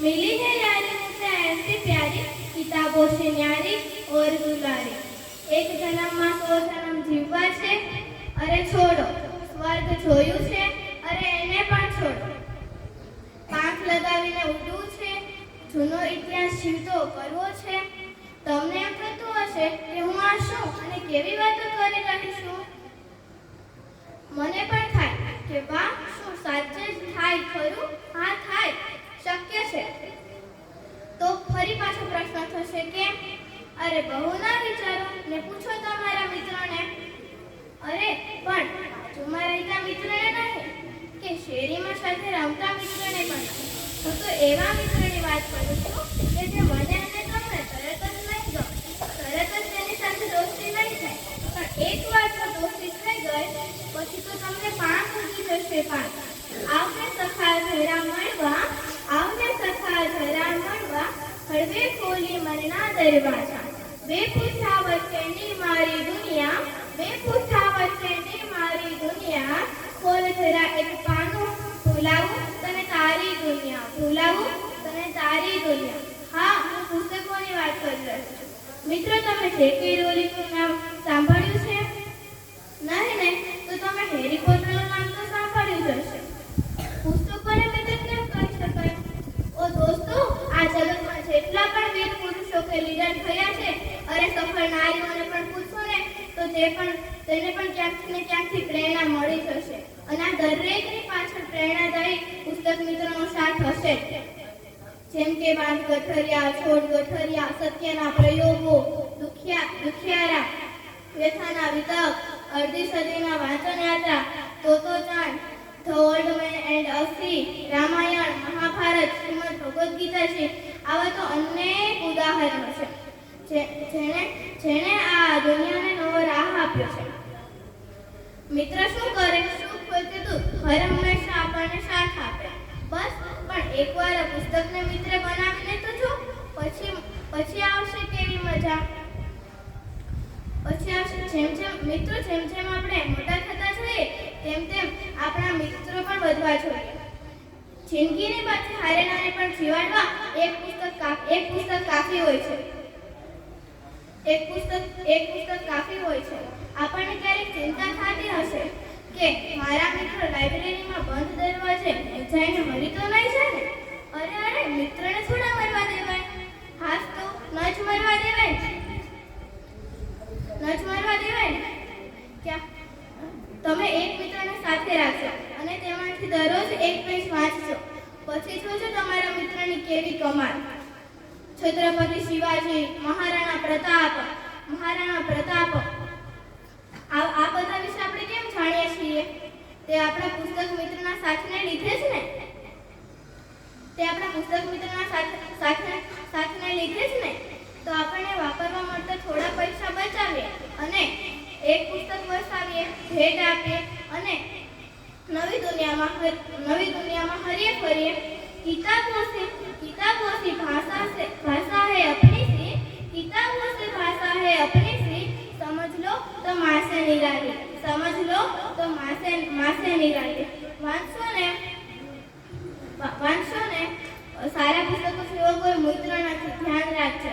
मिली है यारी मुझसे ऐसी प्यारी, किताबों से न्यारी और दुलारी। एक जन्म में 100 जन्म जीववा छे, अरे छोड़ो स्वर्ग जोयुं छे, अरे एने पण छोड़ो। પાંખ લગાવીને ઉડવું છે, જૂનો ઇતિહાસ જીવતો કરવો છે। તમને એમ થતું હશે કે હું આ શું અને કેવી વાતો કરી રહી છું। મને પણ થાય કે વાહ, શું સાચે જ થાય ખરું? હા થાય, શક્ય છે। તો ફરી પાછો પ્રશ્ન થશે કે અરે બહુ ના વિચારો ને પૂછો તમારા મિત્રોને। અરે પણ બાજુમાં રહેતા મિત્રને નહીં કે શેરીમાં સાથે રમતા મિત્રને પણ નહીં। હું તો એવા મિત્રની વાત કરું છું કે જે મને અને તમને તરત જ નહીં ગમે, તરત જ તેની સાથે દોસ્તી નહીં થાય, પણ એકવાર જો દોસ્તી થઈ ગઈ પછી તો તમને પાંખ ઉગી જશે પાંખ। આવને સખા જરા મળવા, આવને સખા જરા મળવા, હળવે ખોલી મનના દરવાજા। બે પૂઠા વચ્ચેની મારી દુનિયા, બે પૂઠા વચ્ચેની મારી દુનિયા, ખોલ જરા એક પાનું, ભૂલાવું તને તારી દુનિયા, ભૂલાવું તને તારી દુનિયા। હા, હું પુસ્તકોની વાત કરી રહી છું। મિત્રો, તમે જેકે રોલિંગનું નામ સાંભળ્યું છે? નહીં ને તો તમે હેરી પોટરનું નામ તો સાંભળ્યું જ હશે। પુસ્તકોને મિત્ર કેમ કહી શકાય? ઓ દોસ્તો, આ જગતમાં જેટલા પણ વીર પુરુષો કે લીડર થયા છે, અરે સફળ નારીઓને પણ પૂછો ને તો તેને પણ ક્યાંકથી ને ક્યાંકથી પ્રેરણા મળી જશે। અને આ દરેકની પાછળ પ્રેરણાદાયી પુસ્તક મિત્રોનો સાથ હશે, જેમ કે બાંધ ગઠરિયા, છોડ ગઠરિયા, સત્યના પ્રયોગો, દુખિયારા, વ્યથાના વિતક, અડધી સદીના વાંચન યાત્રા, Tottochan, the old man and sea, Ramayan, Mahabharat, Shrimad Bhagavad Gita છે। આવા તો અનેક ઉદાહરણો છે જેણે આ દુનિયાને નવો રાહ આપ્યો છે। મિત્ર શું કરે? સુખ હોય કે દુઃખ, હર હંમેશા આપણને સાથ આપે। બસ, પણ એકવાર આ પુસ્તકને મિત્ર બનાવીને તો જો, પછી આવશે કેવી મજા। પછી આવશે જેમ જેમ આપણે મોટા થતા જઈએ તેમ આપણા મિત્રો પણ વધવા જોઈએ। જિંદગીની પાછી હારે નારે પણ જીવાડવા એક પુસ્તક કાફી હોય છે। એક પુસ્તક કાફી હોય છે। આપણને ક્યારેક ચિંતા થતી હશે કે મારા મિત્ર લાઇબ્રેરીમાં બંધ દરવાજે જઈને મરી તો નહીં જાય ને? અરે મિત્રને થોડા મરવા દેવાય। હાસ તો ન જ મરવા દેવાય ને। ક્યાં તમે એક મિત્રને સાથે રાખજો અને તેમાંથી દરરોજ એક પેજ વાંચજો, પછી જોજો તમારા મિત્રની કેવી કમાલ। છત્રપતિ શિવાજી, મહારાણા પ્રતાપ, આ બધા વિશે આપણે કેમ જાણીએ છીએ? તે આપણા પુસ્તક મિત્રના સાથને લીધે જ ને। તો આપણને વાપરવા મળતા થોડા પૈસા બચાવીએ અને એક પુસ્તક વસાવીએ, ભેટ આપીએ અને નવી દુનિયામાં હરીએ ફરીએ। किताबों से भाषा है अपनी सी, किताबों से भाषा है अपनी सी, समझ लो तो माँ से निराली, समझ लो तो माँ से निराली। वांचो ने सारा पुस्तकों से कोई मित्र नहीं, ध्यान रखो।